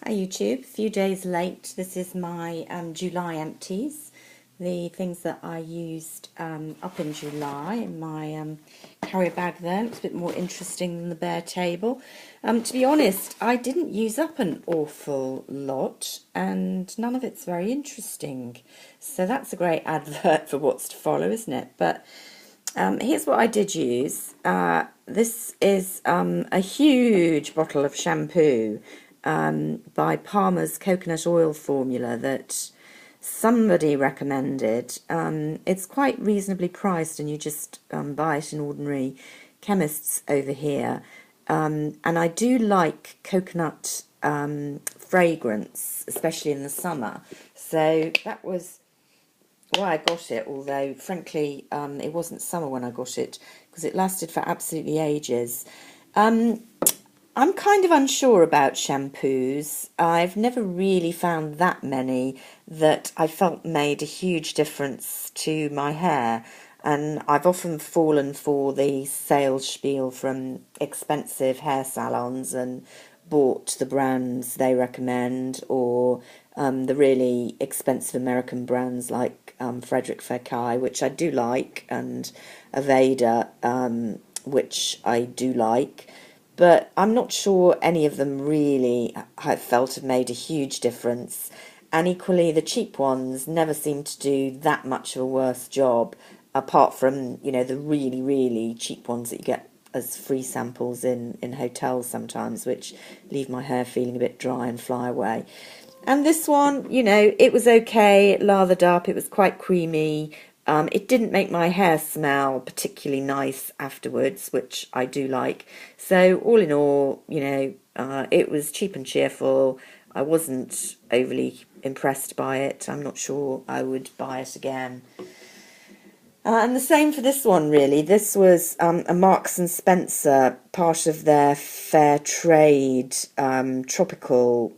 Hi YouTube, a few days late. This is my July empties, the things that I used up in July in my carrier bag there. Looks a bit more interesting than the bare table. To be honest, I didn't use up an awful lot and none of it's very interesting. So that's a great advert for what's to follow, isn't it? But here's what I did use. This is a huge bottle of shampoo by Palmer's coconut oil formula that somebody recommended. It's quite reasonably priced and you just buy it in ordinary chemists over here. And I do like coconut fragrance, especially in the summer. So that was why I got it, although frankly it wasn't summer when I got it because it lasted for absolutely ages. I'm kind of unsure about shampoos. I've never really found that many that I felt made a huge difference to my hair, and I've often fallen for the sales spiel from expensive hair salons and bought the brands they recommend, or the really expensive American brands like Frederick Fekkai, which I do like, and Aveda, which I do like. But I'm not sure any of them really I felt have made a huge difference. And equally, the cheap ones never seem to do that much of a worse job, apart from, you know, the really, really cheap ones that you get as free samples in hotels sometimes, which leave my hair feeling a bit dry and fly away. And this one, you know, it was okay, it lathered up, it was quite creamy. It didn't make my hair smell particularly nice afterwards, which I do like. So all in all, you know, it was cheap and cheerful. I wasn't overly impressed by it. I'm not sure I would buy it again. And the same for this one, really. This was a Marks and Spencer, part of their fair trade tropical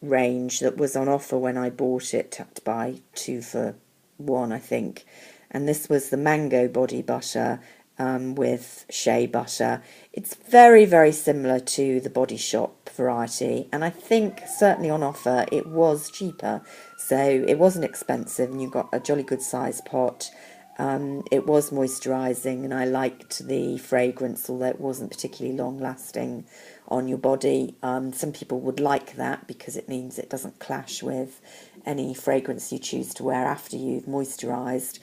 range that was on offer when I bought it. Had to buy 2 for 1, I think. And this was the mango body butter with shea butter. It's very, very similar to the Body Shop variety, and I think certainly on offer it was cheaper, so it wasn't expensive and you got a jolly good size pot. It was moisturising and I liked the fragrance, although it wasn't particularly long lasting on your body. Some people would like that because it means it doesn't clash with any fragrance you choose to wear after you've moisturised.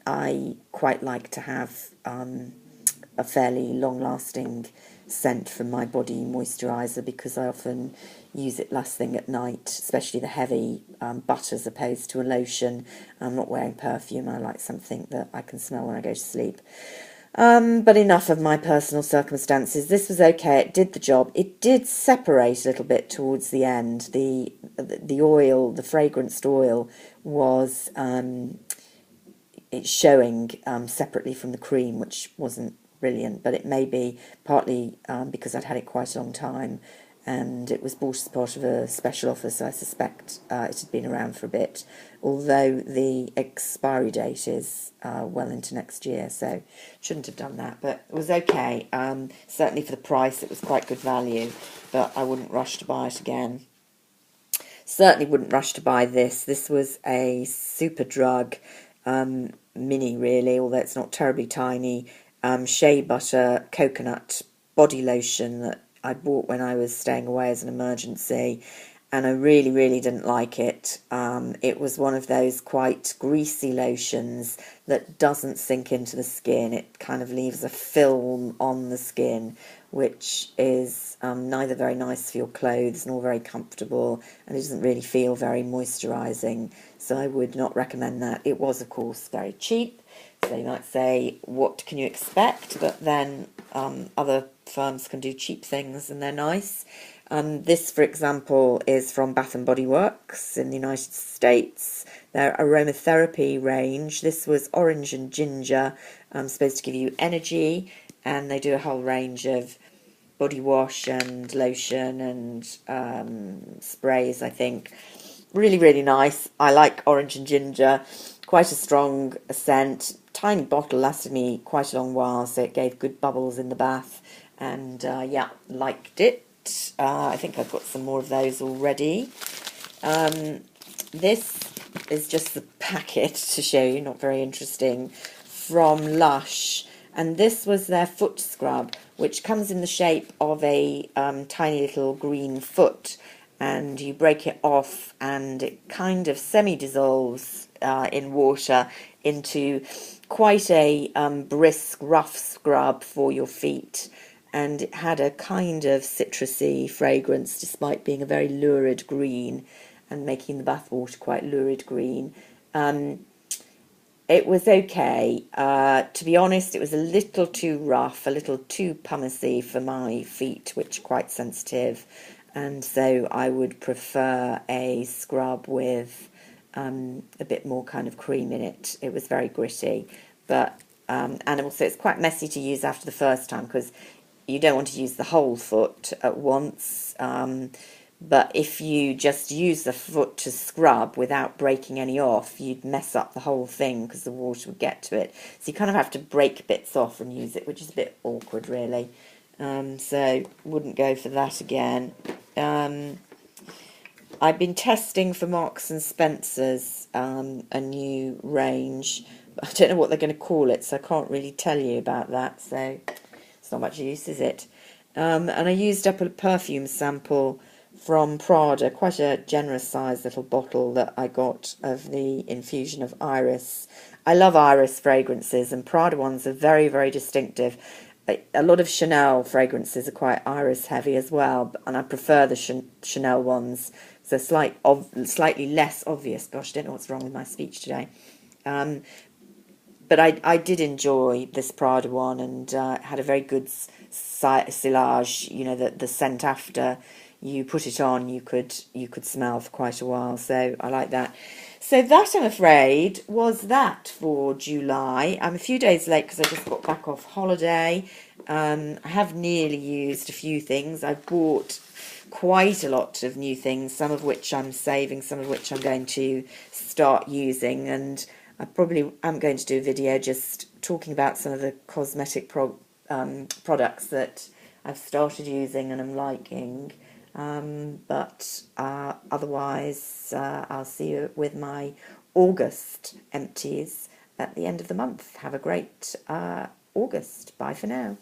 I quite like to have a fairly long-lasting scent from my body moisturiser because I often use it last thing at night, especially the heavy butter as opposed to a lotion. I'm not wearing perfume. I like something that I can smell when I go to sleep. But enough of my personal circumstances. This was okay. It did the job. It did separate a little bit towards the end. The oil, the fragranced oil, was it's showing separately from the cream, which wasn't brilliant. But it may be partly because I'd had it quite a long time, and it was bought as part of a special offer, so I suspect it had been around for a bit, although the expiry date is well into next year, so shouldn't have done that, but it was okay. Certainly for the price it was quite good value, but I wouldn't rush to buy it again. Certainly wouldn't rush to buy this. This was a Superdrug mini, really, although it's not terribly tiny, shea butter coconut body lotion that I bought when I was staying away as an emergency, and I really, really didn't like it. It was one of those quite greasy lotions that doesn't sink into the skin. It kind of leaves a film on the skin, which is neither very nice for your clothes nor very comfortable, and it doesn't really feel very moisturising, so I would not recommend that. It was, of course, very cheap, so you might say, what can you expect? But then other firms can do cheap things and they're nice. This, for example, is from Bath and Body Works in the United States, their aromatherapy range. This was orange and ginger, supposed to give you energy, and they do a whole range of body wash and lotion and sprays, I think. Really, really nice. I like orange and ginger. Quite a strong scent. Tiny bottle, lasted me quite a long while, so it gave good bubbles in the bath. And yeah, liked it. that. I think I've got some more of those already. This is just the packet to show you, not very interesting, from Lush. And this was their foot scrub, which comes in the shape of a tiny little green foot. And you break it off and it kind of semi-dissolves in water into quite a brisk, rough scrub for your feet. And it had a kind of citrusy fragrance despite being a very lurid green and making the bath water quite lurid green. It was okay. To be honest, it was a little too rough, a little too pumicey for my feet, which are quite sensitive. And so I would prefer a scrub with a bit more kind of cream in it. It was very gritty. But and also it's quite messy to use after the first time because you don't want to use the whole foot at once. But if you just use the foot to scrub without breaking any off, you'd mess up the whole thing because the water would get to it. So you kind of have to break bits off and use it, which is a bit awkward, really. So wouldn't go for that again. I've been testing for Marks and Spencer's a new range. I don't know what they're going to call it, so I can't really tell you about that. So it's not much use, is it? And I used up a perfume sample from Prada, quite a generous sized little bottle that I got of the infusion of iris. I love iris fragrances, and Prada ones are very, very distinctive. A lot of Chanel fragrances are quite iris heavy as well, and I prefer the Chanel ones. So slightly less obvious. Gosh, I don't know what's wrong with my speech today. But I did enjoy this Prada one, and had a very good silage. You know, the scent after you put it on, you could smell for quite a while. So I like that. So that, I'm afraid, was that for July. I'm a few days late because I just got back off holiday. I have nearly used a few things. I've bought quite a lot of new things, some of which I'm saving, some of which I'm going to start using, and I probably am going to do a video just talking about some of the cosmetic products that I've started using and I'm liking. But otherwise, I'll see you with my August empties at the end of the month. Have a great August. Bye for now.